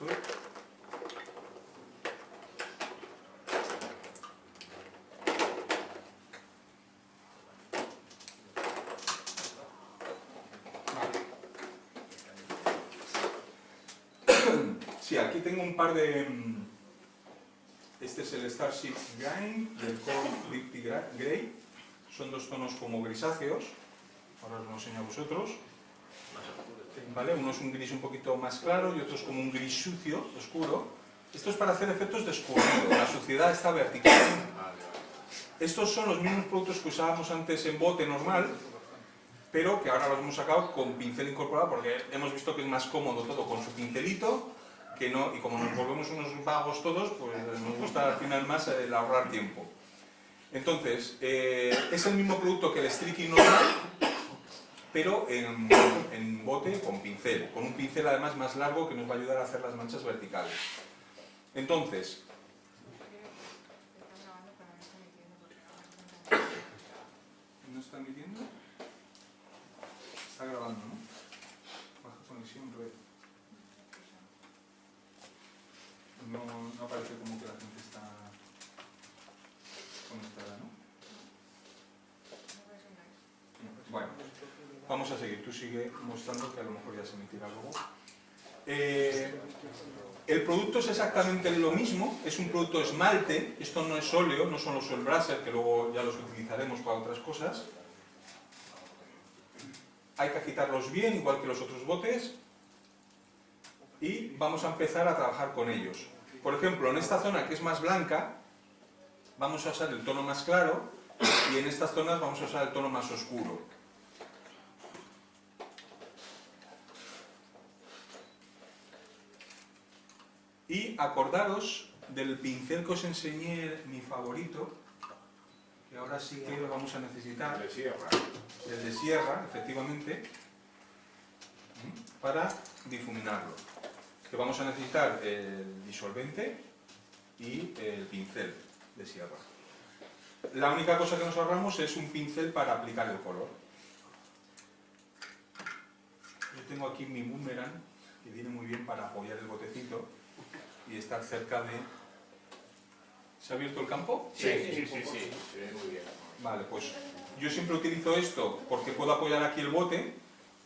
esto. Sí, aquí tengo un par de... Este es el Starship Grime y el Cold Lippy Grey. Son dos tonos como grisáceos. Ahora os lo enseño a vosotros. ¿Vale? Uno es un gris un poquito más claro y otro es como un gris sucio, oscuro. Esto es para hacer efectos de escurrido. La suciedad está vertical. Estos son los mismos productos que usábamos antes en bote normal, pero que ahora los hemos sacado con pincel incorporado porque hemos visto que es más cómodo todo con su pincelito que no, y como nos volvemos unos vagos todos, pues nos gusta al final más el ahorrar tiempo. Entonces, es el mismo producto que el streaking normal, pero en bote con pincel, con un pincel además más largo que nos va a ayudar a hacer las manchas verticales. Entonces, ¿no está emitiendo? Está grabando, ¿no? Baja conexión, red. No parece como que la gente está conectada, ¿no? Bueno, vamos a seguir. Tú sigue mostrando que a lo mejor ya se emitirá luego. El producto es exactamente lo mismo, es un producto esmalte, esto no es óleo, no son los Oil Brusher, que luego ya los utilizaremos para otras cosas. Hay que agitarlos bien, igual que los otros botes, y vamos a empezar a trabajar con ellos. Por ejemplo, en esta zona que es más blanca, vamos a usar el tono más claro, y en estas zonas vamos a usar el tono más oscuro. Y acordaros del pincel que os enseñé, mi favorito, que ahora sí que lo vamos a necesitar. De sierra. El de sierra, efectivamente, para difuminarlo. Que vamos a necesitar el disolvente y el pincel de sierra. La única cosa que nos ahorramos es un pincel para aplicar el color. Yo tengo aquí mi boomerang, que viene muy bien para apoyar el botecito y estar cerca de... ¿Se ha abierto el campo? Sí, se ve muy bien. Vale, pues yo siempre utilizo esto porque puedo apoyar aquí el bote,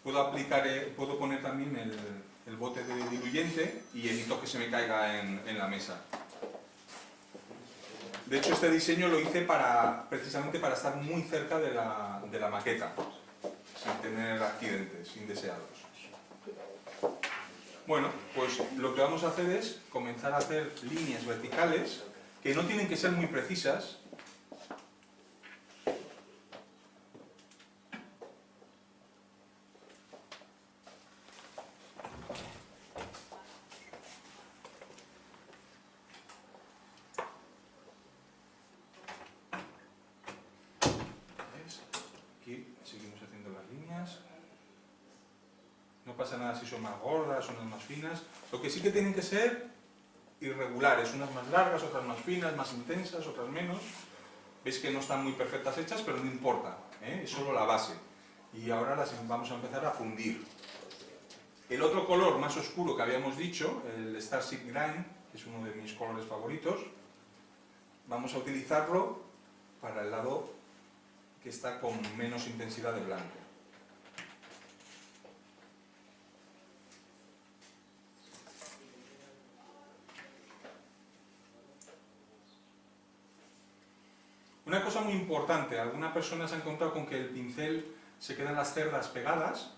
puedo poner también el bote de diluyente y evito que se me caiga en la mesa. De hecho, este diseño lo hice precisamente para estar muy cerca de la maqueta, sin tener accidentes indeseados. Bueno, pues lo que vamos a hacer es comenzar a hacer líneas verticales que no tienen que ser muy precisas. Aquí seguimos haciendo las líneas. No pasa nada si son más gordas, unas más finas. Lo que sí que tienen que ser irregulares, unas más largas, otras más finas, más intensas, otras menos. Veis que no están muy perfectas hechas, pero no importa, es solo la base. Y ahora las vamos a empezar a fundir. El otro color más oscuro que habíamos dicho, el Starship Grime, que es uno de mis colores favoritos, vamos a utilizarlo para el lado que está con menos intensidad de blanco. Una cosa muy importante, alguna persona se ha encontrado con que el pincel se quedan las cerdas pegadas.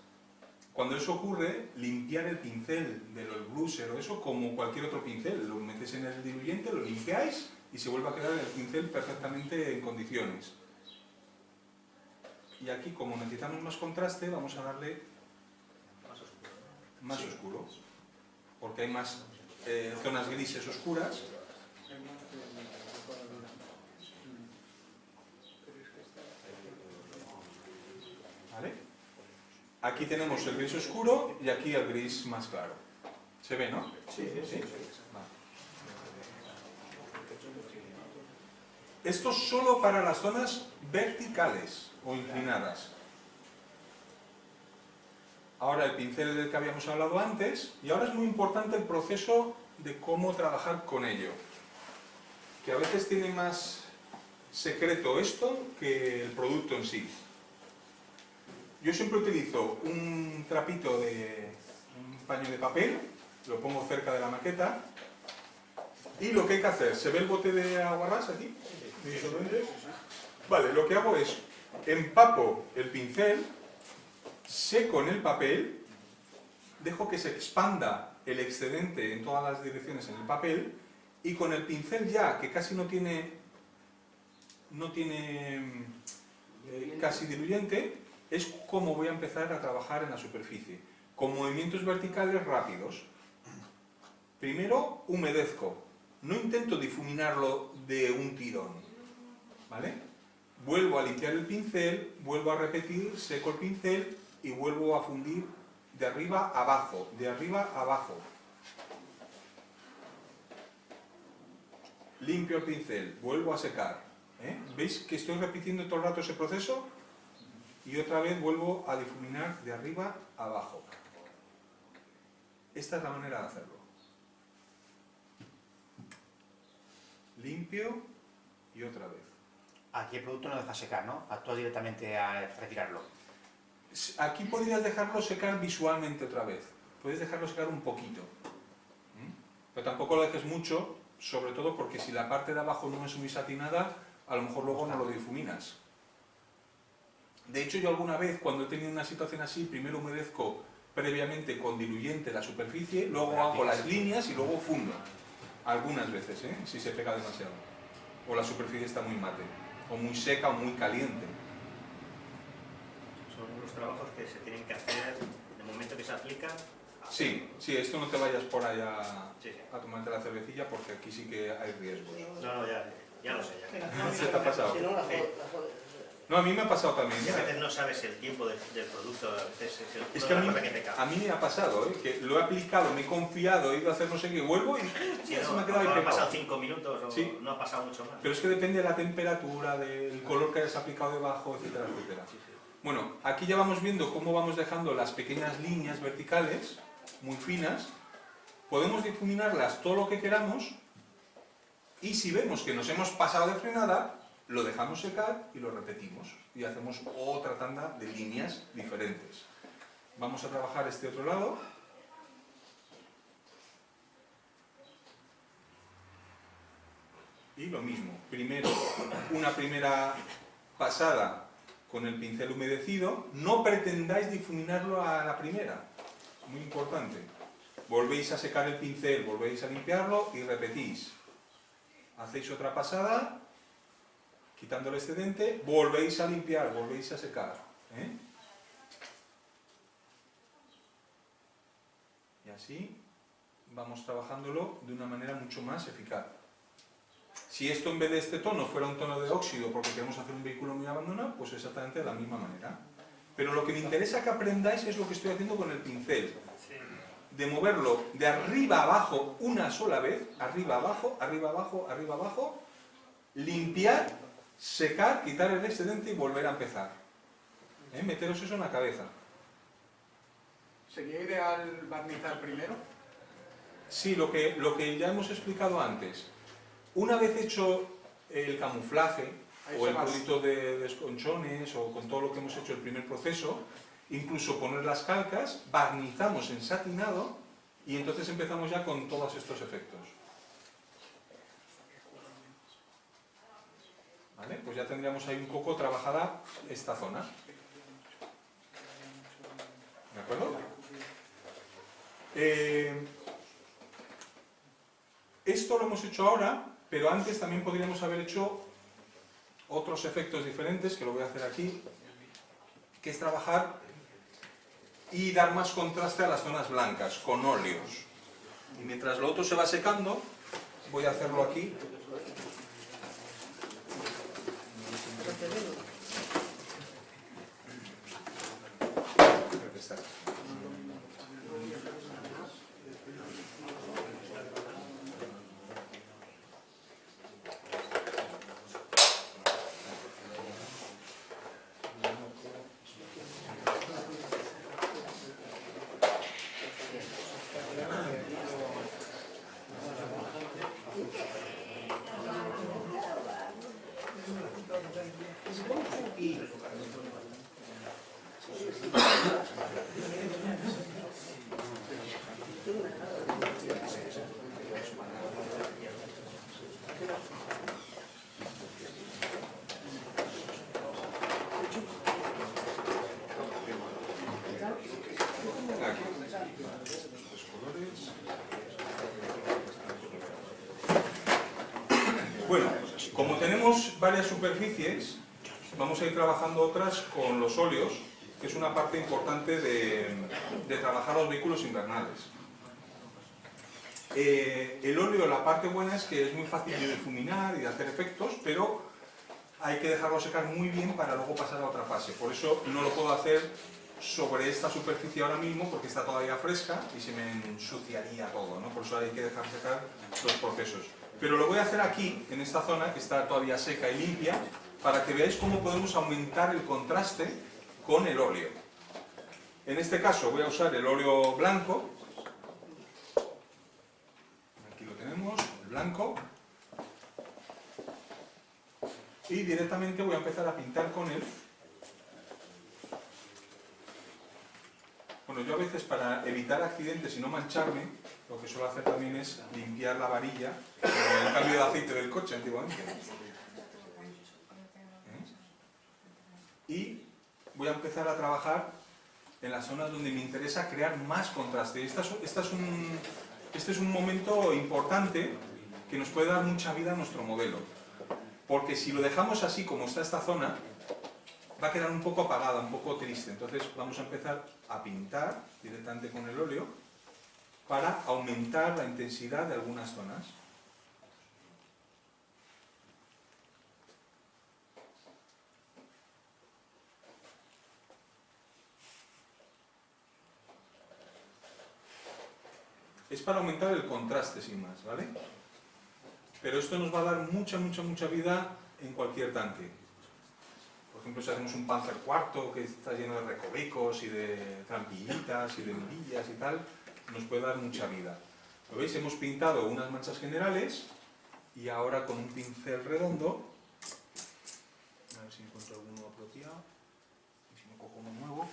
Cuando eso ocurre, limpiar el pincel del oil brusher o eso como cualquier otro pincel. Lo metéis en el diluyente, lo limpiáis y se vuelve a quedar el pincel perfectamente en condiciones. Y aquí, como necesitamos más contraste, vamos a darle más oscuro, porque hay más zonas grises oscuras. ¿Vale? Aquí tenemos el gris oscuro y aquí el gris más claro. ¿Se ve, no? Sí. Vale. Esto es solo para las zonas verticales o inclinadas. ahora el pincel del que habíamos hablado antes, y ahora es muy importante el proceso de cómo trabajar con ello, que a veces tiene más secreto esto que el producto en sí. Yo siempre utilizo un trapito de un paño de papel, lo pongo cerca de la maqueta, y lo que hay que hacer, ¿se ve el bote de aguarrás aquí? Vale, lo que hago es empapo el pincel, seco en el papel, dejo que se expanda el excedente en todas las direcciones en el papel, y con el pincel ya, que casi no tiene casi diluyente, es como voy a empezar a trabajar en la superficie, con movimientos verticales rápidos. Primero humedezco, no intento difuminarlo de un tirón, ¿vale? Vuelvo a limpiar el pincel, vuelvo a repetir, seco el pincel y vuelvo a fundir de arriba a abajo, de arriba a abajo. Limpio el pincel, vuelvo a secar. ¿Veis que estoy repitiendo todo el rato ese proceso? Y otra vez vuelvo a difuminar de arriba a abajo. Esta es la manera de hacerlo. Limpio y otra vez. Aquí el producto no deja secar, ¿no? Actúas directamente a retirarlo. Aquí podrías dejarlo secar visualmente otra vez. Puedes dejarlo secar un poquito. Pero tampoco lo dejes mucho, sobre todo porque si la parte de abajo no es muy satinada, a lo mejor luego no lo difuminas. De hecho, yo alguna vez, cuando he tenido una situación así, primero humedezco previamente con diluyente la superficie, luego hago las líneas y luego fundo. Algunas veces, si se pega demasiado. O la superficie está muy mate, o muy seca o muy caliente. Son unos trabajos que se tienen que hacer en el momento que se aplican. Sí, esto no te vayas por allá Sí. a tomarte la cervecilla porque aquí sí que hay riesgos. No, ya lo sé. Ya. ¿Se te ha pasado? Si no, la Sí. jodes. No, a mí me ha pasado también. Y a veces no sabes el tiempo del producto, a veces es Es que a una mí, cosa que te cae. a mí me ha pasado, que lo he aplicado, me he confiado, he ido a hacer no sé qué, vuelvo y Si se no, me ha quedado ahí no ha pegado. pasado 5 minutos o Sí. no ha pasado mucho más. Pero es que depende de la temperatura, del color que hayas aplicado debajo, etcétera, etcétera. Bueno, aquí ya vamos viendo cómo vamos dejando las pequeñas líneas verticales, muy finas. Podemos difuminarlas todo lo que queramos y si vemos que nos hemos pasado de frenada, lo dejamos secar y lo repetimos y hacemos otra tanda de líneas diferentes. Vamos a trabajar este otro lado. Y lo mismo, primero una primera pasada con el pincel humedecido, no pretendáis difuminarlo a la primera, muy importante. Volvéis a secar el pincel, volvéis a limpiarlo y repetís. Hacéis otra pasada, quitando el excedente, volvéis a limpiar, volvéis a secar. Y así vamos trabajándolo de una manera mucho más eficaz. Si esto en vez de este tono fuera un tono de óxido porque queremos hacer un vehículo muy abandonado, pues exactamente de la misma manera. Pero lo que me interesa que aprendáis es lo que estoy haciendo con el pincel. De moverlo de arriba a abajo una sola vez, arriba abajo, arriba abajo, arriba abajo, limpiar, secar, quitar el excedente y volver a empezar. Meteros eso en la cabeza. ¿Sería ideal barnizar primero? Sí, lo que ya hemos explicado antes. Una vez hecho el camuflaje, o el producto de desconchones, o con todo lo que hemos hecho el primer proceso, incluso poner las calcas, barnizamos en satinado y entonces empezamos ya con todos estos efectos. ¿Vale? Pues ya tendríamos ahí un poco trabajada esta zona. ¿De acuerdo? Esto lo hemos hecho ahora, pero antes también podríamos haber hecho otros efectos diferentes, que lo voy a hacer aquí, que es trabajar y dar más contraste a las zonas blancas, con óleos. Y mientras lo otro se va secando, voy a hacerlo aquí. Creo que está aquí. Bueno, como tenemos varias superficies, vamos a ir trabajando otras con los óleos, que es una parte importante de trabajar los vehículos invernales. El óleo, la parte buena es que es muy fácil de difuminar y de hacer efectos, pero hay que dejarlo secar muy bien para luego pasar a otra fase. Por eso no lo puedo hacer sobre esta superficie ahora mismo porque está todavía fresca y se me ensuciaría todo, ¿no? Por eso hay que dejar secar los procesos. Pero lo voy a hacer aquí, en esta zona que está todavía seca y limpia, para que veáis cómo podemos aumentar el contraste con el óleo. En este caso voy a usar el óleo blanco. Aquí lo tenemos, el blanco. Y directamente voy a empezar a pintar con él. Bueno, yo a veces para evitar accidentes y no mancharme, lo que suelo hacer también es limpiar la varilla, como el cambio de aceite del coche antiguamente. Y voy a empezar a trabajar en las zonas donde me interesa crear más contraste. Este es un momento importante que nos puede dar mucha vida a nuestro modelo. Porque si lo dejamos así como está esta zona, va a quedar un poco apagada, un poco triste. Entonces vamos a empezar a pintar directamente con el óleo para aumentar la intensidad de algunas zonas. Es para aumentar el contraste sin más, ¿vale? Pero esto nos va a dar mucha vida en cualquier tanque. Por ejemplo, si hacemos un Panzer IV que está lleno de recovecos y de trampillitas y de mirillas y tal, nos puede dar mucha vida. ¿Lo veis? Hemos pintado unas manchas generales y ahora con un pincel redondo, a ver si encuentro alguno apropiado, y si me cojo uno nuevo.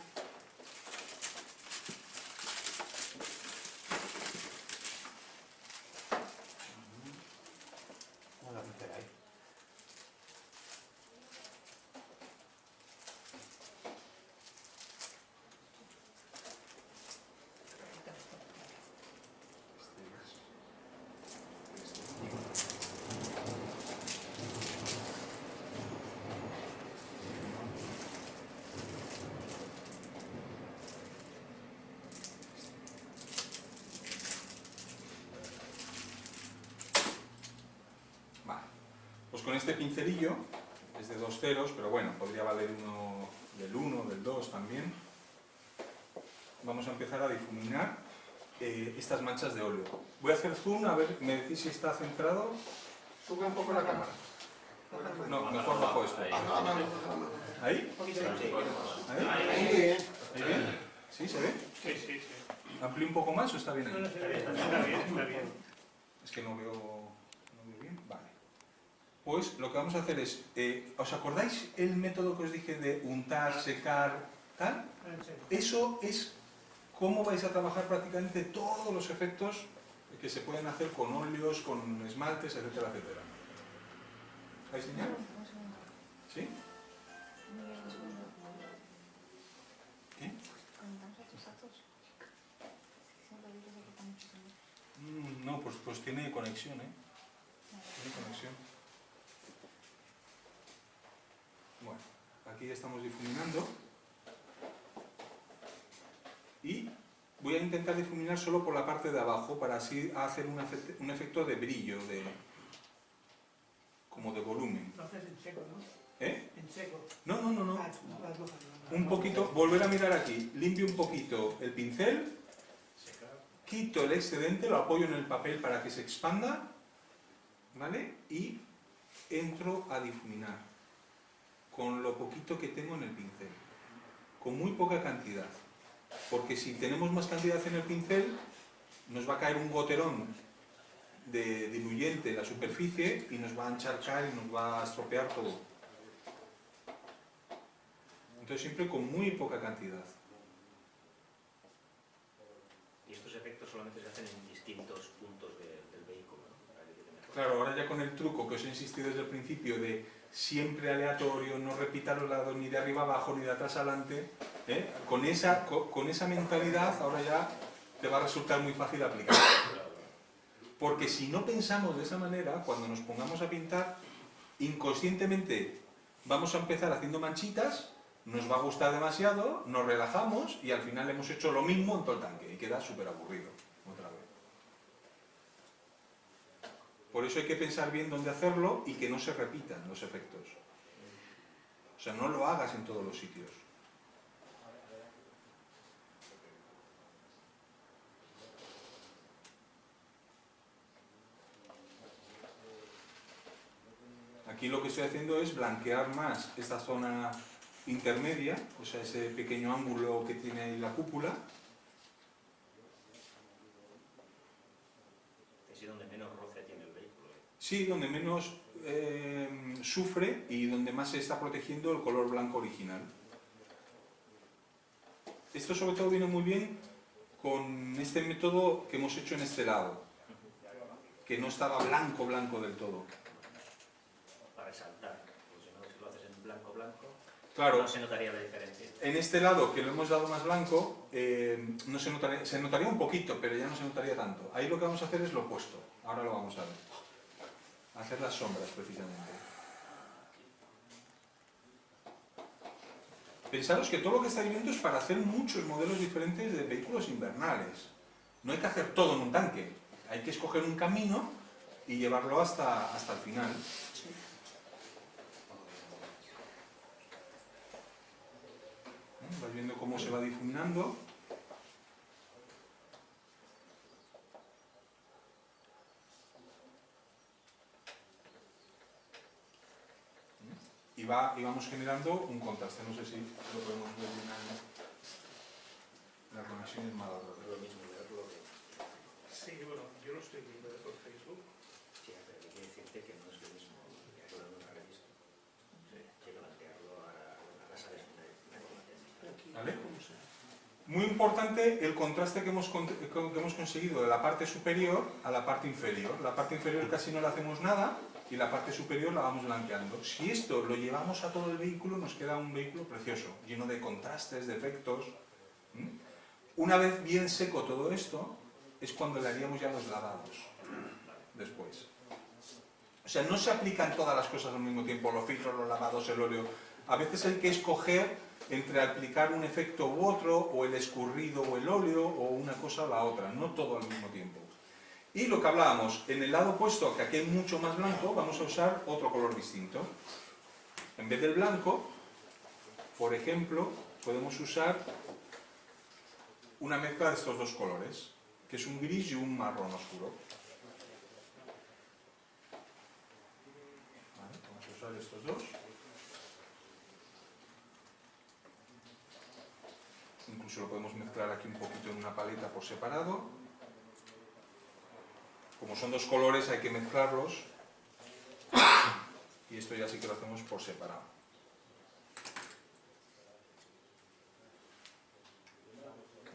Una pincel ahí. Vale. Pues con este pincelillo, es de 2 ceros, pero bueno, podría valer uno del 1, del 2 también. Vamos a empezar a difuminar estas manchas de óleo. Voy a hacer zoom, a ver, me decís si está centrado. Sube un poco la cámara. No, mejor bajo esto. ¿Ahí? ¿Ahí? Ahí. ¿Ahí bien? ¿Sí? ¿Se ve? Sí. ¿Amplío un poco más o está bien ahí? Está bien. Es que no veo bien. Vale. Pues lo que vamos a hacer es, ¿os acordáis el método que os dije de untar, secar, tal? Eso es cómo vais a trabajar prácticamente todos los efectos que se pueden hacer con óleos, con esmaltes, etcétera, etcétera. ¿Hay señal? ¿Sí? ¿Qué? No, pues tiene conexión, ¿eh? Tiene conexión. Bueno, aquí ya estamos difuminando. Y voy a intentar difuminar solo por la parte de abajo para así hacer un efecto de brillo, como de volumen. Lo haces en seco, ¿no? ¿Eh? En seco. No. Las hojas. Un poquito, volver a mirar aquí, limpio un poquito el pincel, quito el excedente, lo apoyo en el papel para que se expanda, ¿vale? Y entro a difuminar con lo poquito que tengo en el pincel, con muy poca cantidad, porque si tenemos más cantidad en el pincel, nos va a caer un goterón de diluyente en la superficie y nos va a encharcar y nos va a estropear todo. Entonces siempre con muy poca cantidad. Y estos efectos solamente se hacen en distintos puntos del vehículo, ¿no? Para que quede mejor. Claro, ahora ya con el truco que os he insistido desde el principio de siempre aleatorio, no repita los lados ni de arriba abajo ni de atrás adelante, con esa mentalidad ahora ya te va a resultar muy fácil aplicar. Porque si no pensamos de esa manera, cuando nos pongamos a pintar, inconscientemente vamos a empezar haciendo manchitas, nos va a gustar demasiado, nos relajamos y al final hemos hecho lo mismo en todo el tanque y queda súper aburrido otra vez. Por eso hay que pensar bien dónde hacerlo y que no se repitan los efectos. O sea, no lo hagas en todos los sitios. Aquí lo que estoy haciendo es blanquear más esta zona intermedia, o sea, ese pequeño ángulo que tiene ahí la cúpula. Es donde menos roce tiene el vehículo. Sí, donde menos sufre y donde más se está protegiendo el color blanco original. Esto sobre todo viene muy bien con este método que hemos hecho en este lado, que no estaba blanco del todo. Para resaltar, porque si no, si lo haces en blanco, Claro, no se notaría la diferencia. en este lado que lo hemos dado más blanco, no se notaría un poquito, pero ya no se notaría tanto. Ahí lo que vamos a hacer es lo opuesto. Ahora lo vamos a ver. Hacer las sombras, precisamente. Pensaros que todo lo que estáis viendo es para hacer muchos modelos diferentes de vehículos invernales. No hay que hacer todo en un tanque. Hay que escoger un camino y llevarlo hasta el final. Vais viendo cómo se va difuminando. Y vamos generando un contraste. No sé si lo podemos ver bien ahí. La conexión es mala. Es lo mismo verlo que... Sí, bueno, yo lo estoy viendo por Facebook. Sí, pero hay que decirte que no es lo mismo verlo en una revista. Sí, hay que plantearlo ahora sabes una información. ¿Vale? Muy importante el contraste que hemos conseguido de la parte superior a la parte inferior. La parte inferior casi no le hacemos nada y la parte superior la vamos blanqueando. Si esto lo llevamos a todo el vehículo, nos queda un vehículo precioso, lleno de contrastes, de efectos. Una vez bien seco todo esto, es cuando le haríamos ya los lavados después. O sea, no se aplican todas las cosas al mismo tiempo, los filtros, los lavados, el óleo. A veces hay que escoger entre aplicar un efecto u otro, o el escurrido o el óleo, o una cosa o la otra, no todo al mismo tiempo. Y lo que hablábamos, en el lado opuesto, que aquí hay mucho más blanco, vamos a usar otro color distinto. En vez del blanco, por ejemplo, podemos usar una mezcla de estos dos colores, que es un gris y un marrón oscuro. Vale, vamos a usar estos dos. Incluso lo podemos mezclar aquí un poquito en una paleta por separado. Como son dos colores hay que mezclarlos. Y esto ya sí que lo hacemos por separado.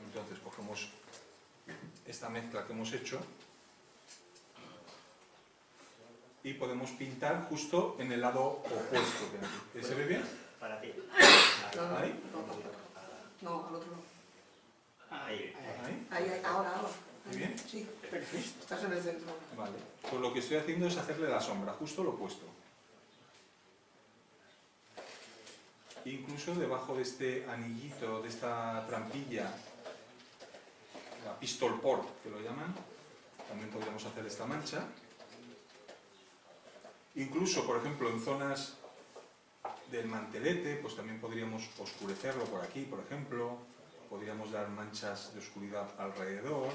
Entonces cogemos esta mezcla que hemos hecho y podemos pintar justo en el lado opuesto. ¿Se ve bien? Para ti. ¿Ahí? No, al otro no. Ahí. ¿Ahí? Ahora. ¿Muy bien? Sí, perfecto. Estás en el centro. Vale. Pues lo que estoy haciendo es hacerle la sombra, justo lo opuesto. Incluso debajo de este anillito, de esta trampilla, la pistol port, que lo llaman, también podríamos hacer esta mancha. Incluso, por ejemplo, en zonas del mantelete, pues también podríamos oscurecerlo por aquí, por ejemplo. Podríamos dar manchas de oscuridad alrededor.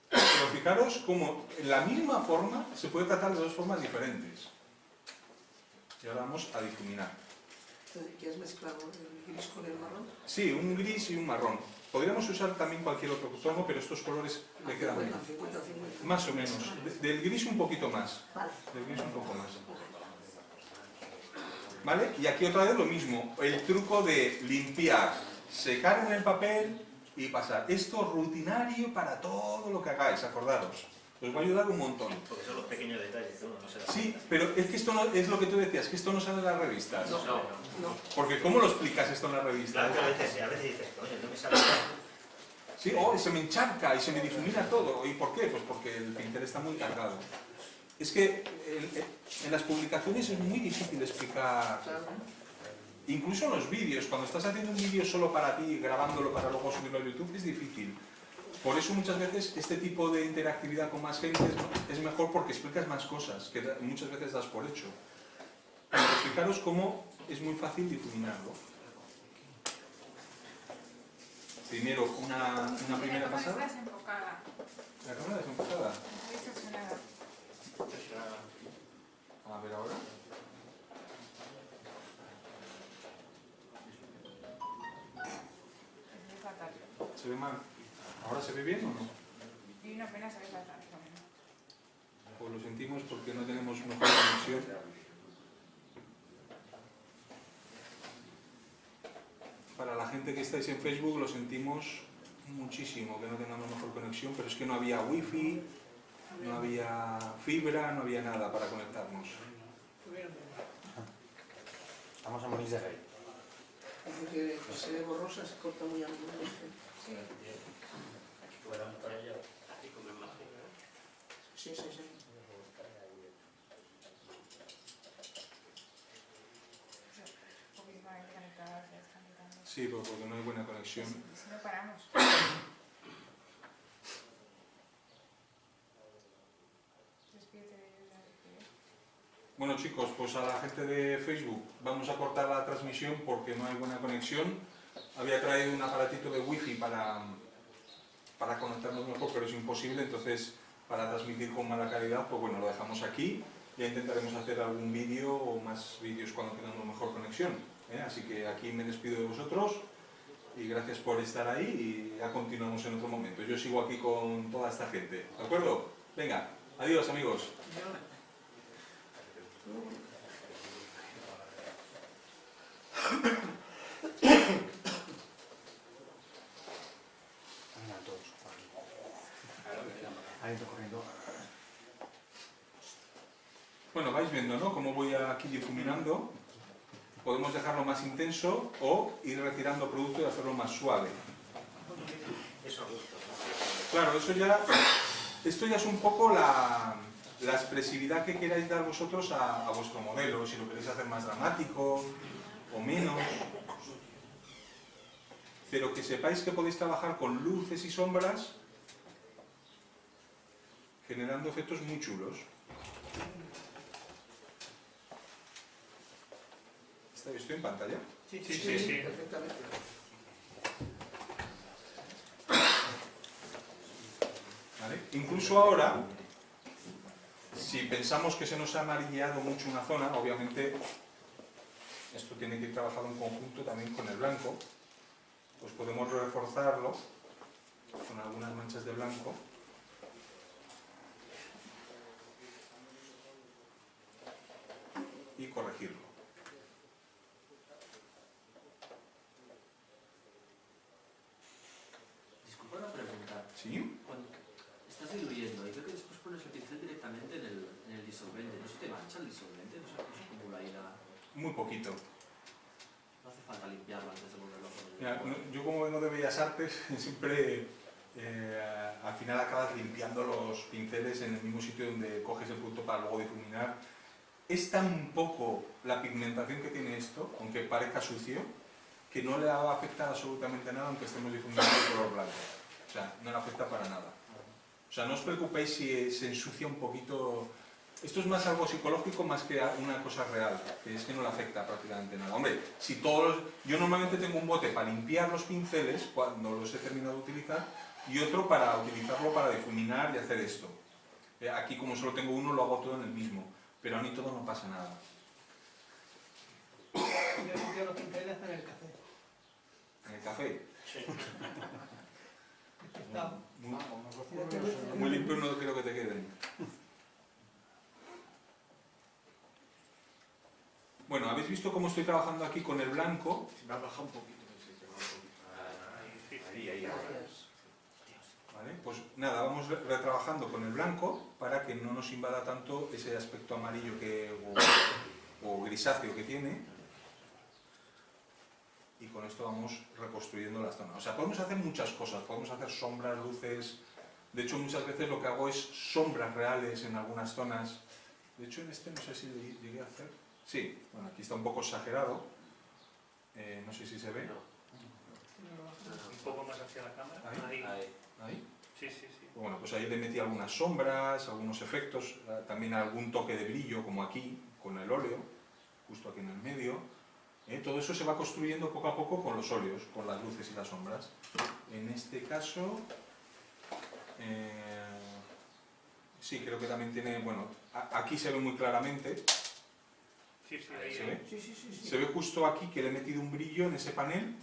Pero fijaros cómo en la misma forma se puede tratar de dos formas diferentes. Y ahora vamos a difuminar. ¿Quieres mezclar el gris con el marrón? Sí, un gris y un marrón. Podríamos usar también cualquier otro tono, pero estos colores le quedan bien. 50-50. Más o menos. Del gris un poquito más. Vale. Del gris un poco más. ¿Vale? Y aquí otra vez lo mismo. El truco de limpiar, secar en el papel y pasar. Esto rutinario para todo lo que hagáis, acordaros. Os va a ayudar un montón. Porque son los pequeños detalles que uno no se da Sí, cuenta. pero es que esto no, es lo que tú decías, que esto no sale en las revistas. No. No. No. Porque ¿cómo lo explicas esto en las revistas? Claro que a veces dices, oye, no me sale. Sí, o se me encharca y se me difumina todo. ¿Y por qué? Pues porque el pincel está muy cargado. Es que en las publicaciones es muy difícil explicar, incluso en los vídeos, cuando estás haciendo un vídeo solo para ti, grabándolo para luego subirlo a YouTube, es difícil. Por eso muchas veces este tipo de interactividad con más gente es mejor porque explicas más cosas, que muchas veces das por hecho. Pero explicaros cómo es muy fácil difuminarlo. Primero, una primera pasada. La cámara está desenfocada. ¿La cámara desenfocada? Estoy distorsionada. A ver ahora. Es fatal. ¿Se ve mal? ¿Ahora se ve bien o no? Y una pena saber fatal. Pues lo sentimos porque no tenemos mejor conexión. Para la gente que estáis en Facebook lo sentimos muchísimo que no tengamos mejor conexión, pero es que no había wifi, no había fibra, no había nada para conectarnos. Estamos en Molins de Rey. Porque se ve borrosa, se corta muy a menudo. Sí. Sí, sí, sí. Poquísimamente conectadas, ya están quitando. Sí, pero porque no hay buena conexión. Si no paramos. Despídete de ellos, ya despídete. Bueno chicos, pues a la gente de Facebook vamos a cortar la transmisión porque no hay buena conexión. Había traído un aparatito de wifi para conectarnos mejor, pero es imposible, entonces para transmitir con mala calidad, pues bueno, lo dejamos aquí. Ya intentaremos hacer algún vídeo o más vídeos cuando tengamos mejor conexión. Así que aquí me despido de vosotros y gracias por estar ahí y ya continuamos en otro momento. Yo sigo aquí con toda esta gente, ¿de acuerdo? Venga, adiós amigos. Vengan todos. Ahí está corriendo. Bueno, vais viendo, ¿no? Cómo voy aquí difuminando. Podemos dejarlo más intenso o ir retirando producto y hacerlo más suave. Eso a gusto. Claro, esto ya es un poco la expresividad que queráis dar vosotros a vuestro modelo, si lo queréis hacer más dramático o menos. Pero que sepáis que podéis trabajar con luces y sombras generando efectos muy chulos. ¿Estoy en pantalla? Sí, Perfectamente. ¿Vale? Incluso ahora, si pensamos que se nos ha amarillado mucho una zona, obviamente esto tiene que ir trabajado en conjunto también con el blanco, pues podemos reforzarlo con algunas manchas de blanco. Y corregirlo. Disculpa una pregunta. ¿Sí? Cuando estás diluyendo y creo que después pones el pincel directamente en el disolvente, ¿no se te mancha el disolvente? ¿No se acumula ahí la...? Muy poquito. No hace falta limpiarlo antes de volverlo a poner. Mira, yo como vengo de Bellas Artes, siempre al final acabas limpiando los pinceles en el mismo sitio donde coges el producto para luego difuminar. Es tan poco la pigmentación que tiene esto, aunque parezca sucio, que no le va a afectar absolutamente nada aunque estemos difuminando el color blanco. O sea, no le afecta para nada. O sea, no os preocupéis si se ensucia un poquito. Esto es más algo psicológico más que una cosa real, que es que no le afecta prácticamente nada. Hombre, si yo normalmente tengo un bote para limpiar los pinceles cuando los he terminado de utilizar y otro para utilizarlo para difuminar y hacer esto. Aquí como solo tengo uno lo hago todo en el mismo, pero a mí todo no pasa nada. Yo limpio los pinceles en el café. ¿En el café? Sí. Está. Muy limpio no creo que te queden. Bueno, ¿habéis visto cómo estoy trabajando aquí con el blanco? Me ha bajado un poquito. Ahí, ahora. ¿Vale? Pues nada, vamos retrabajando con el blanco para que no nos invada tanto ese aspecto amarillo o grisáceo que tiene. y con esto vamos reconstruyendo las zonas. O sea, podemos hacer muchas cosas, podemos hacer sombras, luces. De hecho, muchas veces lo que hago es sombras reales en algunas zonas. De hecho, en este no sé si llegué a hacer. Sí, bueno, aquí está un poco exagerado. No sé si se ve. Un poco más hacia la cámara. Ahí. Ahí. Ahí. Sí, sí, sí. Bueno, pues ahí le metí algunas sombras, algunos efectos, también algún toque de brillo, como aquí, con el óleo, justo aquí en el medio. Todo eso se va construyendo poco a poco con los óleos, con las luces y las sombras. En este caso, sí, creo que también tiene, bueno, aquí se ve muy claramente. Sí, sí, ahí. ¿Se ve? Sí, sí, sí, sí. Se ve justo aquí que le he metido un brillo en ese panel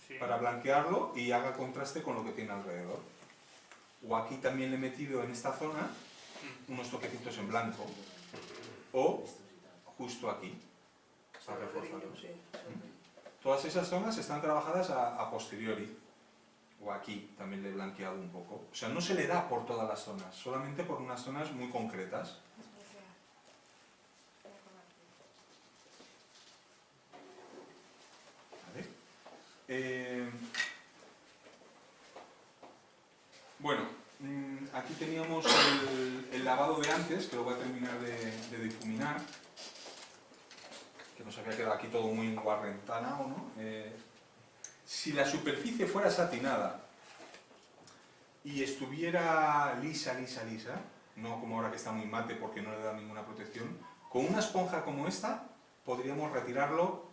Sí. para blanquearlo y haga contraste con lo que tiene alrededor. O aquí también le he metido en esta zona unos toquecitos en blanco. O justo aquí, para reforzarlo. Sí. Todas esas zonas están trabajadas a posteriori. O aquí también le he blanqueado un poco. O sea, no se le da por todas las zonas, solamente por unas zonas muy concretas. ¿Vale? Bueno, aquí teníamos el lavado de antes, que lo voy a terminar de difuminar, que nos había quedado aquí todo muy enguarrentanado, ¿no? Si la superficie fuera satinada y estuviera lisa, no como ahora que está muy mate porque no le da ninguna protección, con una esponja como esta podríamos retirarlo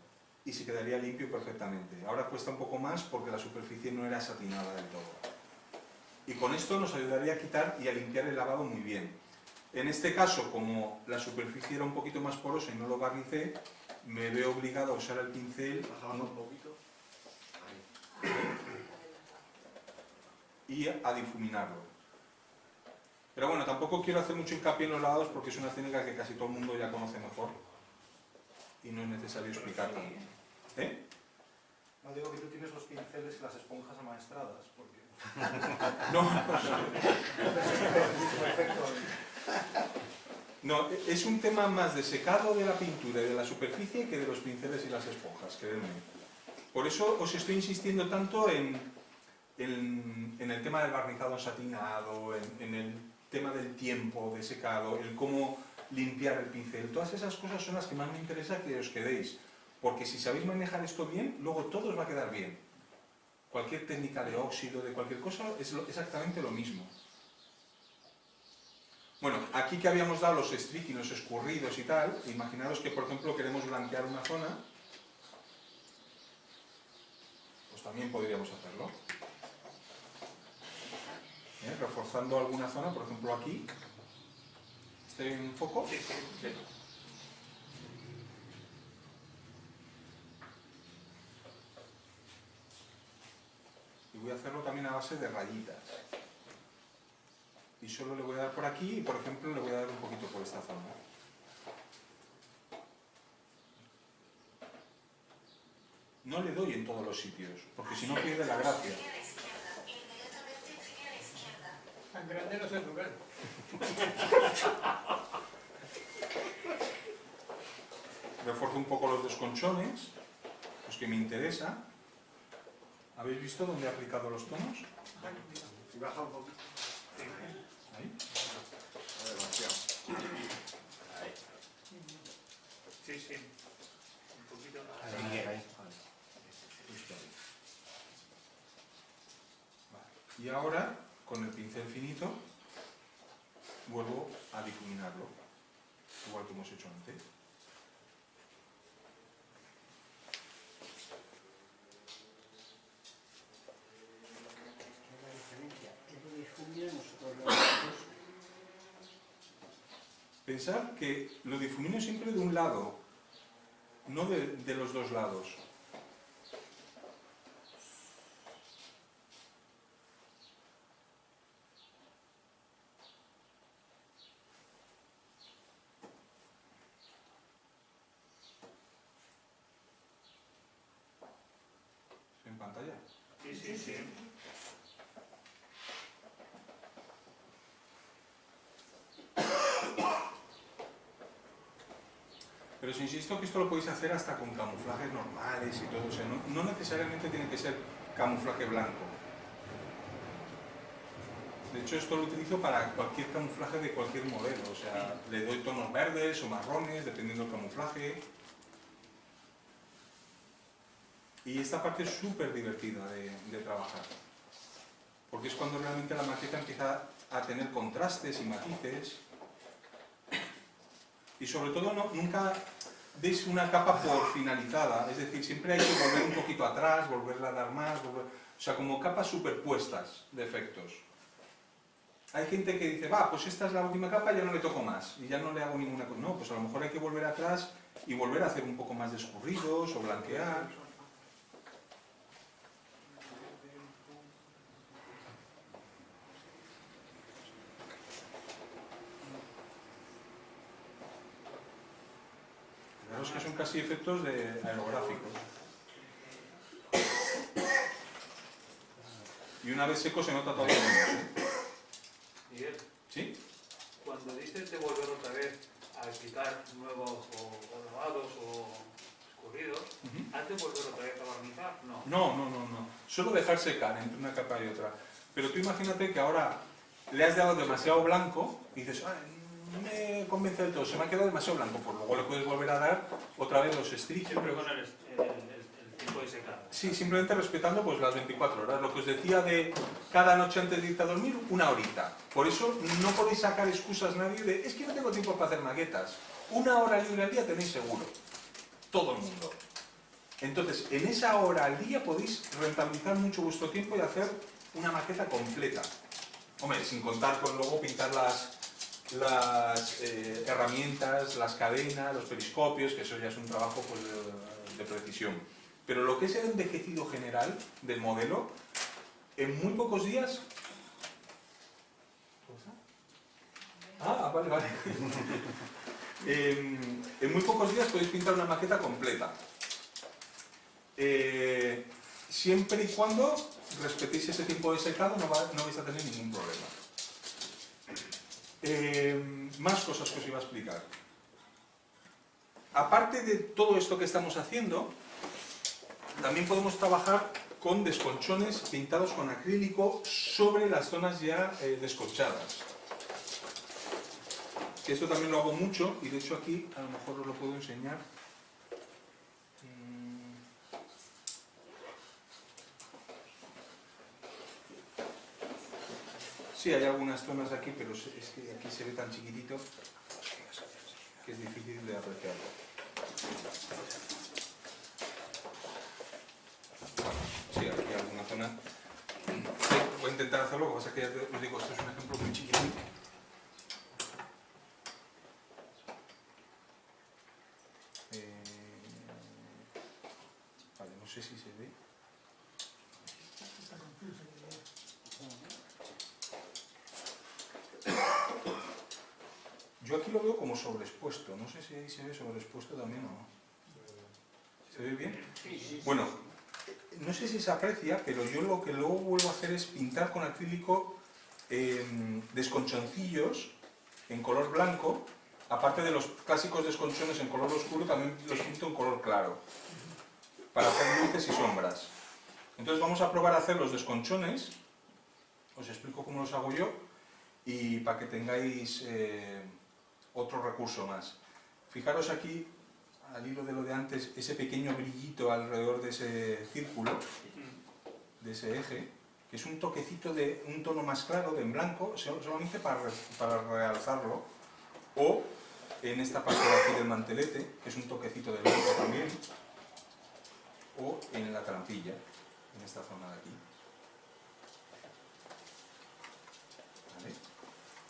y se quedaría limpio perfectamente. Ahora cuesta un poco más porque la superficie no era satinada del todo. Y con esto nos ayudaría a quitar y a limpiar el lavado muy bien. En este caso, como la superficie era un poquito más porosa y no lo barnicé, me veo obligado a usar el pincel y a difuminarlo. Pero bueno, tampoco quiero hacer mucho hincapié en los lavados porque es una técnica que casi todo el mundo ya conoce mejor y no es necesario explicarla. ¿Eh? No digo que tú tienes los pinceles y las esponjas amaestradas, porque... No, es un tema más de secado de la pintura y de la superficie que de los pinceles y las esponjas, créanme. Por eso os estoy insistiendo tanto en el tema del barnizado satinado, en el tema del tiempo de secado, el cómo limpiar el pincel. Todas esas cosas son las que más me interesa que os quedéis, porque si sabéis manejar esto bien, luego todo os va a quedar bien. Cualquier técnica de óxido, de cualquier cosa, es exactamente lo mismo. Bueno, aquí que habíamos dado los streaking, los escurridos y tal, imaginaros que por ejemplo queremos blanquear una zona, pues también podríamos hacerlo. Reforzando alguna zona, por ejemplo aquí. ¿Está bien un foco? Sí, sí. Sí. Y voy a hacerlo también a base de rayitas. Y solo le voy a dar por aquí y por ejemplo le voy a dar un poquito por esta zona. No le doy en todos los sitios, porque si no pierde la gracia. Tan grande no es el lugar. Refuerzo un poco los desconchones, los que me interesa. ¿Habéis visto dónde he aplicado los tonos? Si baja un poquito. Ahí. Ahí. Sí, sí. Un poquito. Ahí. Justo ahí. Vale. Y ahora, con el pincel finito, vuelvo a difuminarlo, igual que hemos hecho antes. La diferencia es lo difumina nosotros lo Pensad que lo difumino siempre de un lado, no de los dos lados. ¿En pantalla? Sí, sí, sí. Pero os insisto que esto lo podéis hacer hasta con camuflajes normales y todo, o sea, no necesariamente tiene que ser camuflaje blanco. De hecho, esto lo utilizo para cualquier camuflaje de cualquier modelo, o sea, le doy tonos verdes o marrones, dependiendo del camuflaje. Y esta parte es súper divertida de trabajar, porque es cuando realmente la maqueta empieza a tener contrastes y matices. Y sobre todo nunca deis una capa por finalizada, es decir, siempre hay que volver un poquito atrás, volverla a dar más, o sea, como capas superpuestas de efectos. Hay gente que dice, va, pues esta es la última capa, ya no le toco más, y ya no le hago ninguna cosa. No, pues a lo mejor hay que volver atrás y volver a hacer un poco más de escurridos o blanquear. Fijaros que son casi efectos aerográficos. Y una vez seco se nota todavía menos. Miguel, ¿Sí? cuando dices de volver otra vez a aplicar nuevos o lavados o escurridos, ¿antes de volver otra vez a barnizar? No. No. Solo dejar secar entre una capa y otra. Pero tú imagínate que ahora le has dado demasiado blanco y dices, no me convence del todo, se me ha quedado demasiado blanco. Pues luego le puedes volver a dar otra vez los strips. Siempre con el tiempo de secado. Sí, simplemente respetando pues las 24 horas. Lo que os decía de cada noche antes de irte a dormir, una horita. Por eso no podéis sacar excusas nadie de es que no tengo tiempo para hacer maquetas. 1 hora libre al día tenéis seguro. Todo el mundo. Entonces, en esa hora al día podéis rentabilizar mucho vuestro tiempo y hacer una maqueta completa. Hombre, sin contar con luego pintar las herramientas, las cadenas, los periscopios, que eso ya es un trabajo pues, de precisión. Pero lo que es el envejecido general del modelo, en muy pocos días... Ah, vale. En muy pocos días podéis pintar una maqueta completa. Siempre y cuando respetéis ese tiempo de secado, no vais a tener ningún problema. Más cosas que os iba a explicar. Aparte de todo esto que estamos haciendo, también podemos trabajar con desconchones pintados con acrílico sobre las zonas ya desconchadas. Que esto también lo hago mucho y de hecho aquí a lo mejor os lo puedo enseñar. Sí, hay algunas zonas aquí, pero es que aquí se ve tan chiquitito que es difícil de apreciarlo. Sí, aquí hay alguna zona. Voy a intentar hacerlo, lo que pasa es que ya os digo, esto es un ejemplo muy chiquitín. Vale, no sé si se ve. Yo aquí lo veo como sobreexpuesto, no sé si ahí se ve sobreexpuesto también o no. ¿Se ve bien? Sí. Bueno, no sé si se aprecia, pero yo lo que luego vuelvo a hacer es pintar con acrílico desconchoncillos en color blanco, aparte de los clásicos desconchones en color oscuro, también los pinto en color claro, para hacer luces y sombras. Entonces vamos a probar a hacer los desconchones, os explico cómo los hago yo, y para que tengáis otro recurso más. Fijaros aquí, al hilo de lo de antes, ese pequeño brillito alrededor de ese círculo, de ese eje, que es un toquecito de un tono más claro, de en blanco, solamente para realzarlo, o en esta parte de aquí del mantelete, que es un toquecito de blanco también, o en la trampilla, en esta zona de aquí. ¿Vale?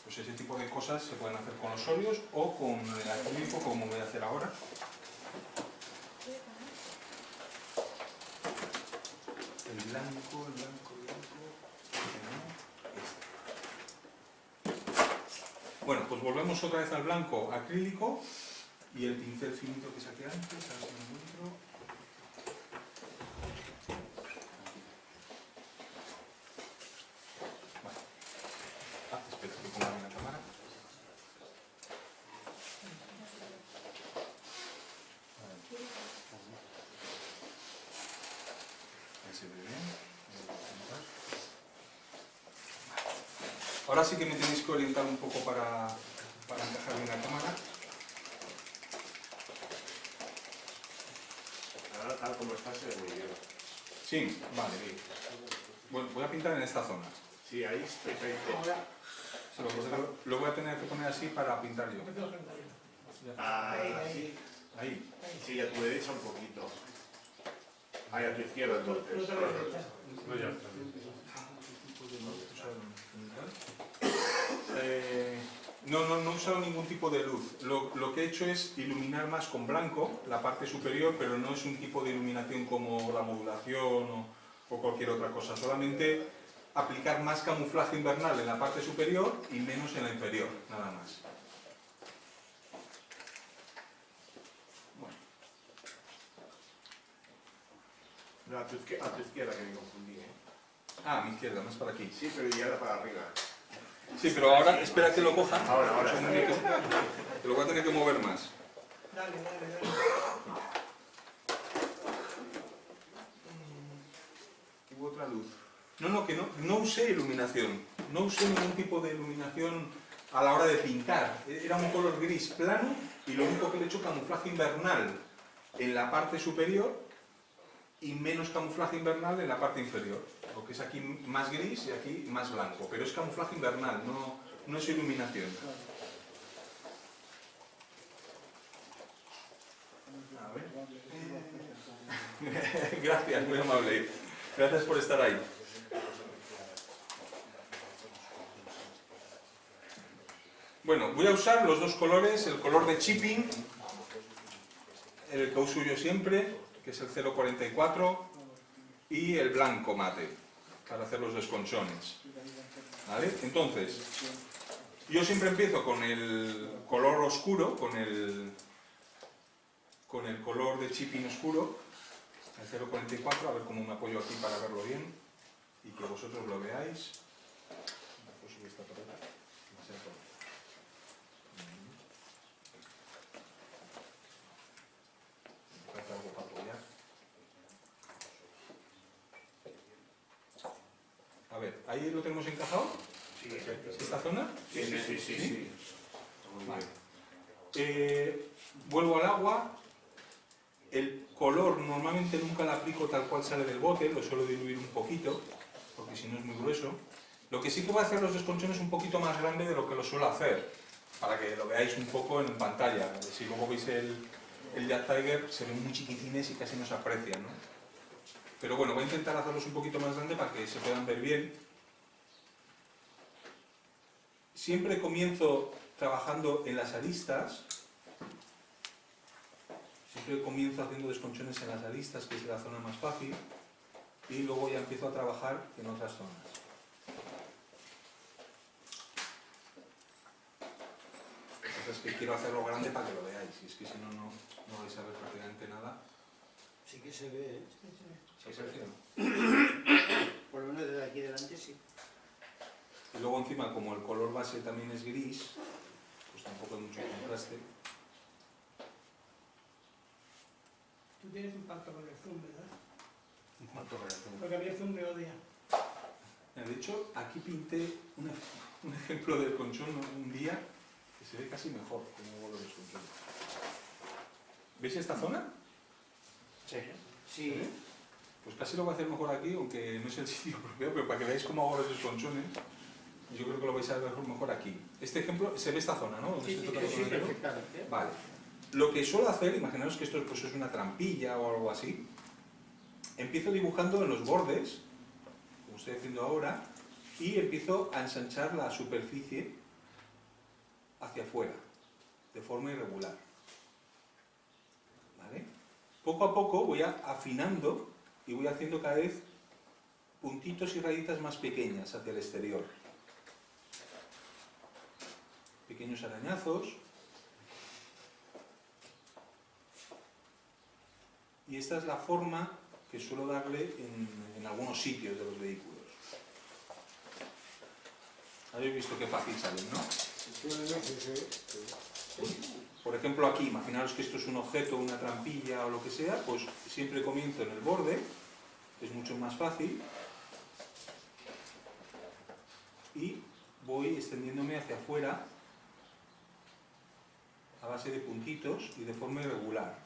Pues ese tipo de cosas se pueden hacer con los óleos o con el acrílico, como voy a hacer ahora. El blanco. Bueno, pues volvemos otra vez al blanco acrílico y el pincel finito que saqué antes, a ver si lo encuentro. Vale. Espera que ponga bien la cámara. Ahora sí que me tenéis que orientar un poco para encajar bien la cámara. Ahora tal como está se ve muy bien. Sí, vale. Bueno, voy a pintar en esta zona. Sí, ahí es perfecto. Lo voy a tener que poner así para pintar yo. Sí. Ahí. Sí, a tu derecha un poquito. Ahí a tu izquierda entonces. No he usado ningún tipo de luz. Lo que he hecho es iluminar más con blanco la parte superior, pero no es un tipo de iluminación como la modulación o cualquier otra cosa. Solamente aplicar más camuflaje invernal en la parte superior y menos en la inferior, nada más. Bueno. No, a tu izquierda que me confundí, ¿eh? Ah, a mi izquierda, más para aquí. Sí, pero ya era para arriba. Sí, pero ahora espera que lo coja. Ahora. Un segundito, que lo voy a tener que mover más. Dale. Hubo otra luz. No, que no usé iluminación. No usé ningún tipo de iluminación a la hora de pintar. Era un color gris plano y lo único que le he hecho camuflaje invernal en la parte superior y menos camuflaje invernal en la parte inferior. Lo que es aquí más gris y aquí más blanco. Pero es camuflaje invernal, no es iluminación. A ver. Gracias, muy amable. Gracias por estar ahí. Bueno, voy a usar los dos colores, el color de chipping, el que uso yo siempre, que es el 044, y el blanco mate, para hacer los desconchones. ¿Vale? Entonces, yo siempre empiezo con el color oscuro, con el color de chipping oscuro, el 044, a ver cómo me apoyo aquí para verlo bien y que vosotros lo veáis. Pues subir esta pared. Me falta algo para apoyar. A ver, ¿ahí lo tenemos encajado? Sí, perfecto. ¿Esta zona? Sí. Vale. Vuelvo al agua. El color normalmente nunca lo aplico tal cual sale del bote, lo suelo diluir un poquito, porque si no es muy grueso. Lo que sí que voy a hacer los desconchones un poquito más grande de lo que lo suelo hacer, para que lo veáis un poco en pantalla. Si luego veis el Jack Tiger, se ven muy chiquitines y casi no se aprecian, ¿no? Pero bueno, voy a intentar hacerlos un poquito más grande para que se puedan ver bien. Siempre comienzo trabajando en las aristas. Siempre comienzo haciendo desconchones en las aristas, que es la zona más fácil, y luego ya empiezo a trabajar en otras zonas. Lo que pasa es que quiero hacerlo grande para que lo veáis, y es que si no, no vais a ver prácticamente nada. Sí que se ve, ¿eh? ¿Se aprecia? Por lo menos desde aquí delante sí. Y luego encima, como el color base también es gris, pues tampoco hay mucho contraste. Tú tienes un pacto con el zoom, ¿verdad? ¿Cuánto reacción? Porque a mí el zoom me odia. De hecho, aquí pinté un ejemplo del conchón un día que se ve casi mejor como hago los desconchones. ¿Veis esta zona? Sí. Pues casi lo voy a hacer mejor aquí, aunque no es el sitio propio, pero para que veáis cómo hago los desconchones, yo creo que lo vais a ver mejor aquí. Este ejemplo, se ve esta zona, ¿no? ¿Dónde se toca el negro? perfectamente. Vale. Lo que suelo hacer, imaginaos que esto pues, es una trampilla o algo así, empiezo dibujando en los bordes, como estoy haciendo ahora, y empiezo a ensanchar la superficie hacia afuera, de forma irregular. ¿Vale? Poco a poco voy afinando y voy haciendo cada vez puntitos y rayitas más pequeñas hacia el exterior. Pequeños arañazos. Y esta es la forma que suelo darle en algunos sitios de los vehículos. Habéis visto qué fácil salen, ¿no? Por ejemplo aquí, imaginaros que esto es un objeto, una trampilla o lo que sea, pues siempre comienzo en el borde, que es mucho más fácil, y voy extendiéndome hacia afuera a base de puntitos y de forma irregular.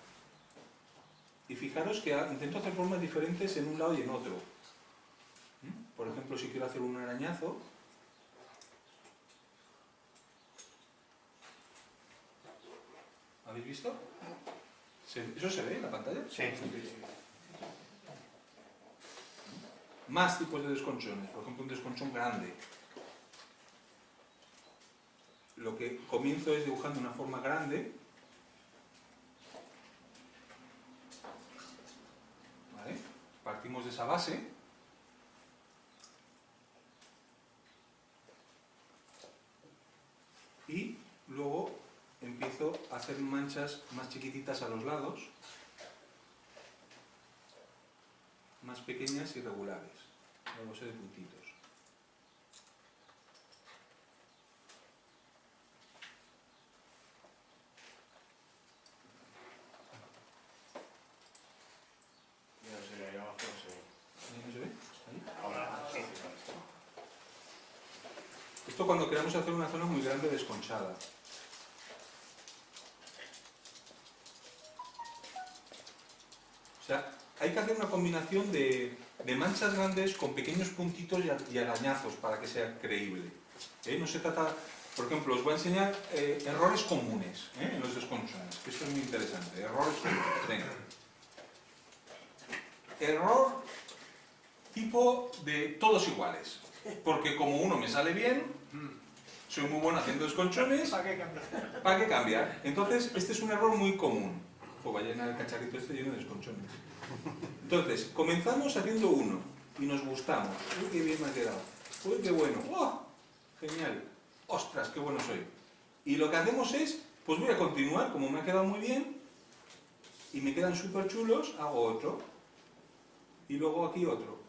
Y fijaros que intento hacer formas diferentes en un lado y en otro. Por ejemplo, si quiero hacer un arañazo, ¿habéis visto? ¿Eso se ve en la pantalla? Sí. Más tipos de desconchones, por ejemplo un desconchón grande. Lo que comienzo es dibujando una forma grande. ¿Vale? Partimos de esa base. Y luego empiezo a hacer manchas más chiquititas a los lados, más pequeñas y regulares, a base de puntitos. Ya no sé, ahí abajo no se ve. ¿Ahí no se ve? ¿Ahí? Ahora sí. Esto cuando queramos hacer una zona muy grande desconchada. O sea, hay que hacer una combinación de manchas grandes con pequeños puntitos y arañazos para que sea creíble. No se trata, por ejemplo, os voy a enseñar errores comunes en los desconchones, que esto es muy interesante. Errores comunes. Venga. Error tipo de todos iguales. Porque como uno me sale bien, soy muy bueno haciendo desconchones, ¿Para qué cambiar? ¿para qué cambiar? Entonces, este es un error muy común. Pues va a llenar el cacharrito este lleno de desconchones. Entonces, comenzamos haciendo uno y nos gustamos. Uy, qué bien me ha quedado. Uy, qué bueno. ¡Oh! Genial. ¡Ostras, qué bueno soy! Y lo que hacemos es, pues voy a continuar, como me ha quedado muy bien, y me quedan súper chulos, hago otro. Y luego aquí otro.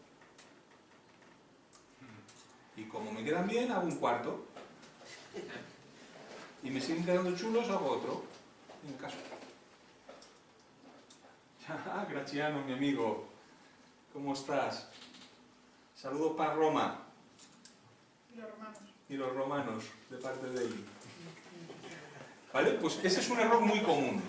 Y como me quedan bien, hago un cuarto. Y me siguen quedando chulos, hago otro. En el caso. Ah, Graciano, mi amigo. ¿Cómo estás? Saludos para Roma. Y los romanos. Y los romanos, de parte de él. ¿Vale? Pues ese es un error muy común.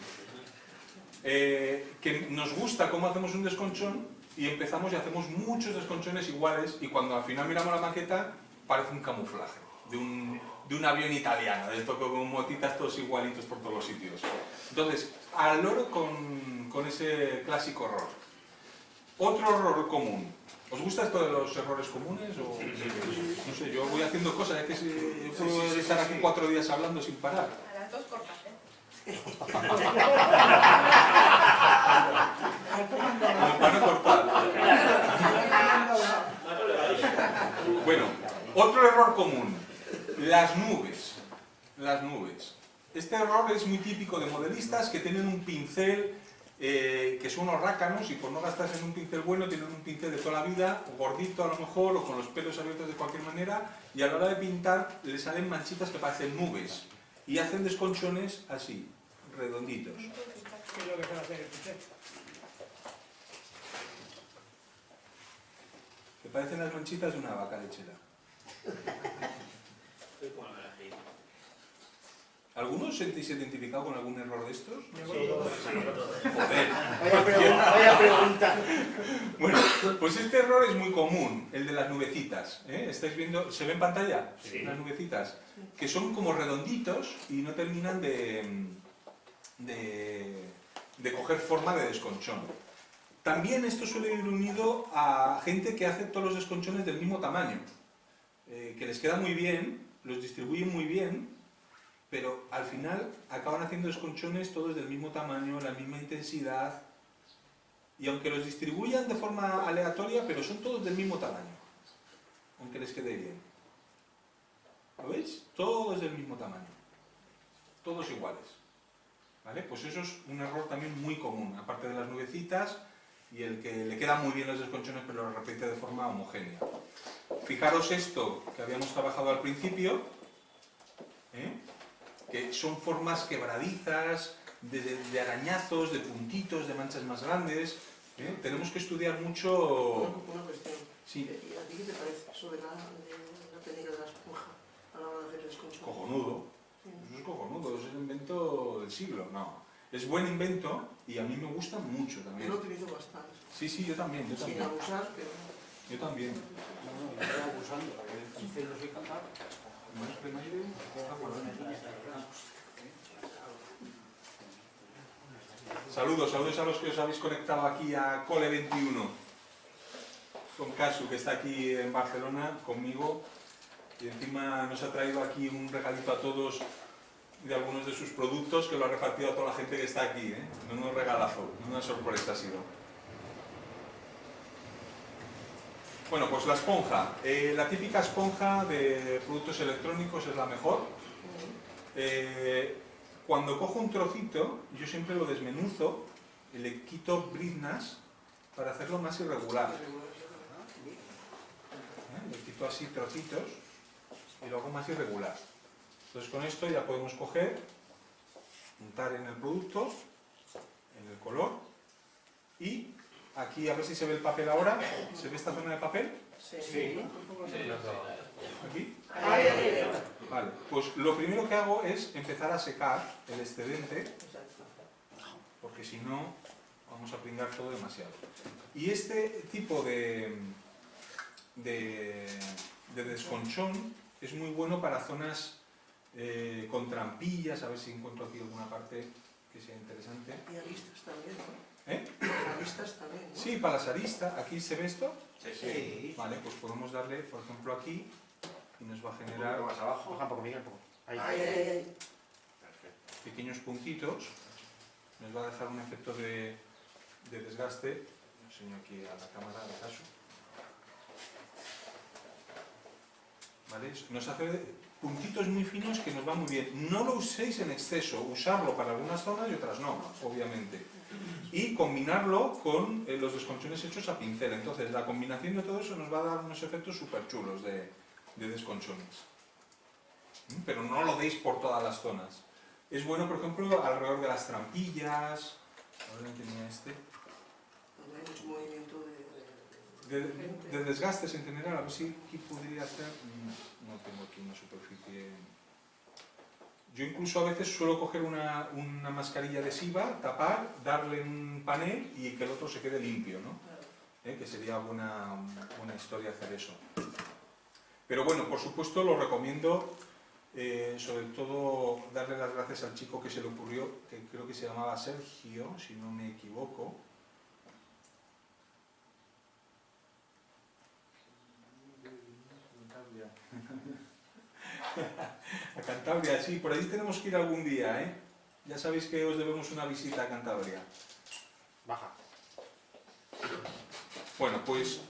Que nos gusta cómo hacemos un desconchón y empezamos y hacemos muchos desconchones iguales y cuando al final miramos la maqueta parece un camuflaje de un avión italiano, de esto con motitas todos igualitos por todos los sitios. Entonces, al loro con ese clásico error. Otro error común. ¿Os gusta esto de los errores comunes? O, no sé, yo voy haciendo cosas, es que yo puedo estar aquí 4 días hablando sin parar. A las 2 cortas, Para no cortar. Bueno, otro error común. Las nubes. Las nubes. Este error es muy típico de modelistas que tienen un pincel que son unos rácanos y por no gastarse en un pincel bueno tienen un pincel de toda la vida, o gordito a lo mejor, o con los pelos abiertos de cualquier manera, y a la hora de pintar les salen manchitas que parecen nubes y hacen desconchones así, redonditos. ¿Qué es lo que se va a hacer el pincel? Que parecen las manchitas de una vaca lechera. ¿Alguno os sentís identificado con algún error de estos? Joder. Vaya pregunta. Bueno, pues este error es muy común, el de las nubecitas. ¿Estáis viendo? ¿Se ve en pantalla? Sí. Las nubecitas, que son como redonditos y no terminan de coger forma de desconchón. También esto suele ir unido a gente que hace todos los desconchones del mismo tamaño, que les queda muy bien, los distribuyen muy bien, pero al final acaban haciendo desconchones todos del mismo tamaño, la misma intensidad, y aunque los distribuyan de forma aleatoria, pero son todos del mismo tamaño, aunque les quede bien. ¿Lo veis? Todos del mismo tamaño, todos iguales. ¿Vale? Pues eso es un error también muy común, aparte de las nubecitas y el que le quedan muy bien los desconchones pero lo repite de forma homogénea. Fijaros esto que habíamos trabajado al principio, que son formas quebradizas, de arañazos, de puntitos, de manchas más grandes. Tenemos que estudiar mucho... Una cuestión. Sí. ¿Y a ti qué te parece eso de la técnica de la esponja a la desconcho. Cojonudo. Eso es cojonudo, es el invento del siglo. No, es buen invento y a mí me gusta mucho Yo también. lo utilizo bastante. Sí, sí, yo también, yo Sin también. abusar, pero... Yo también. No, yo llevo usando, el pincel lo soy capaz. No es que nadie está guardando. Saludos, saludos a los que os habéis conectado aquí a Cole 21. Con Casu, que está aquí en Barcelona conmigo. Y encima nos ha traído aquí un regalito a todos de algunos de sus productos que lo ha repartido a toda la gente que está aquí, ¿eh? No un regalazo, una sorpresa ha sido. Bueno, pues la esponja. La típica esponja de productos electrónicos es la mejor. Cuando cojo un trocito, yo siempre lo desmenuzo y le quito briznas para hacerlo más irregular. Le quito así trocitos y lo hago más irregular. Entonces con esto ya podemos coger, untar en el producto, en el color, y aquí a ver si se ve el papel ahora. ¿Se ve esta zona de papel? Sí. ¿Aquí? Ahí, ahí. Vale, pues lo primero que hago es empezar a secar el excedente, Exacto. porque si no vamos a pringar todo demasiado. Y este tipo de desconchón es muy bueno para zonas con trampillas, a ver si encuentro aquí alguna parte que sea interesante. Y aristas también, ¿no? ¿Eh? Aristas también, ¿no? Sí, para las aristas, ¿aquí se ve esto? Sí. Vale, pues podemos darle, por ejemplo, aquí, y nos va a Un generar poco más abajo. Baja un poco, Miguel, un poco. Ahí. Ahí, ahí, ahí. Perfecto. pequeños puntitos, nos va a dejar un efecto de desgaste. Lo enseño aquí a la cámara de caso. ¿Vale? Nos hace puntitos muy finos que nos van muy bien. No lo uséis en exceso, usarlo para algunas zonas y otras no, obviamente. Y combinarlo con los desconchones hechos a pincel. Entonces la combinación de todo eso nos va a dar unos efectos súper chulos de desconchones. Pero no lo deis por todas las zonas. Es bueno, por ejemplo, alrededor de las trampillas. Ahora tenía este. Donde hay mucho movimiento De desgastes en general, a ver si aquí podría hacer. No tengo aquí una superficie. Yo incluso a veces suelo coger una mascarilla adhesiva, tapar, darle un panel y que el otro se quede limpio, ¿no? Que sería buena historia hacer eso. Pero bueno, por supuesto lo recomiendo, sobre todo darle las gracias al chico que se le ocurrió, que creo que se llamaba Sergio, si no me equivoco. A Cantabria, sí, por ahí tenemos que ir algún día, ¿eh? Ya sabéis que os debemos una visita a Cantabria. Baja. Bueno, pues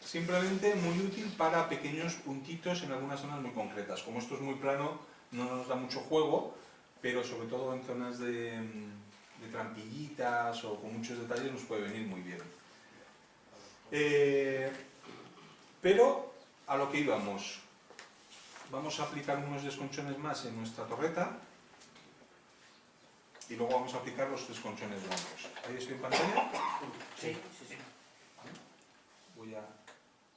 simplemente muy útil para pequeños puntitos en algunas zonas muy concretas. Como esto es muy plano, no nos da mucho juego, pero sobre todo en zonas de trampillitas o con muchos detalles nos puede venir muy bien. Pero a lo que íbamos. Vamos a aplicar unos desconchones más en nuestra torreta y luego vamos a aplicar los desconchones blancos. ¿Ahí estoy en pantalla? Sí, sí, sí. Voy a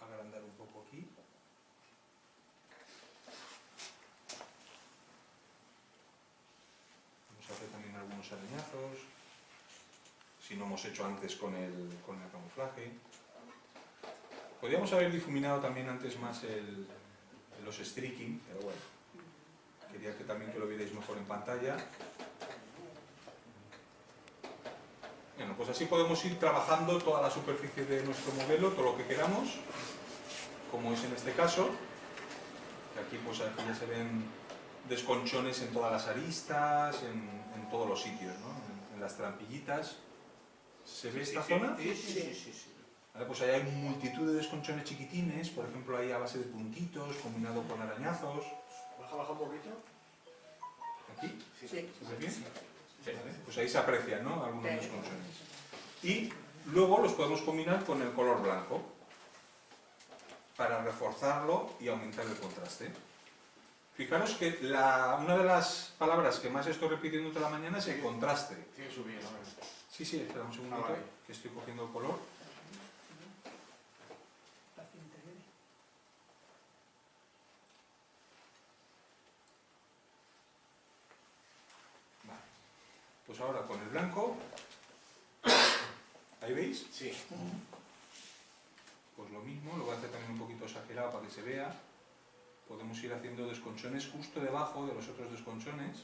agrandar un poco aquí. Vamos a hacer también algunos arañazos, si no hemos hecho antes con el camuflaje. Podríamos haber difuminado también antes más los streaking, pero bueno, quería que también que lo vierais mejor en pantalla. Bueno, pues así podemos ir trabajando toda la superficie de nuestro modelo, todo lo que queramos, como es en este caso, que aquí pues aquí ya se ven desconchones en todas las aristas, en todos los sitios, ¿no? En las trampillitas. ¿Se ve esta zona? Sí, sí, sí, sí. Vale, pues ahí hay multitud de desconchones chiquitines, por ejemplo ahí a base de puntitos, combinado con arañazos. Baja un poquito. Aquí, Sí. ¿se ve bien? Vale, pues ahí se aprecian, ¿no? Algunos desconchones. Y luego los podemos combinar con el color blanco para reforzarlo y aumentar el contraste. Fijaros que una de las palabras que más estoy repitiendo toda la mañana es el contraste. Sigue subiendo. Sí, espera un segundito, vale. que estoy cogiendo el color. Pues ahora con el blanco, ¿ahí veis? Sí. Pues lo mismo, lo voy a hacer también un poquito exagerado para que se vea. Podemos ir haciendo desconchones justo debajo de los otros desconchones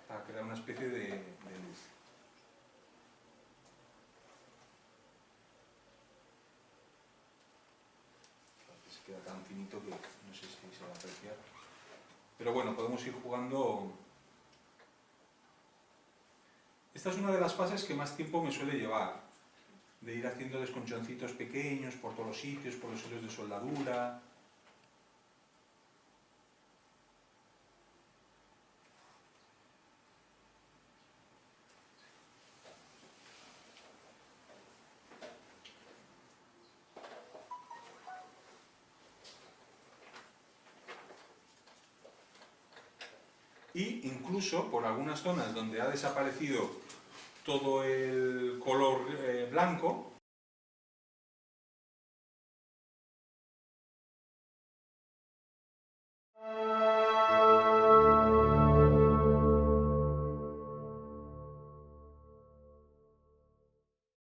para crear una especie de luz. Se queda tan finito que no sé si se va a apreciar. Pero bueno, podemos ir jugando. Esta es una de las fases que más tiempo me suele llevar, de ir haciendo desconchoncitos pequeños por todos los sitios, por los hilos de soldadura. Y incluso por algunas zonas donde ha desaparecido todo el color blanco,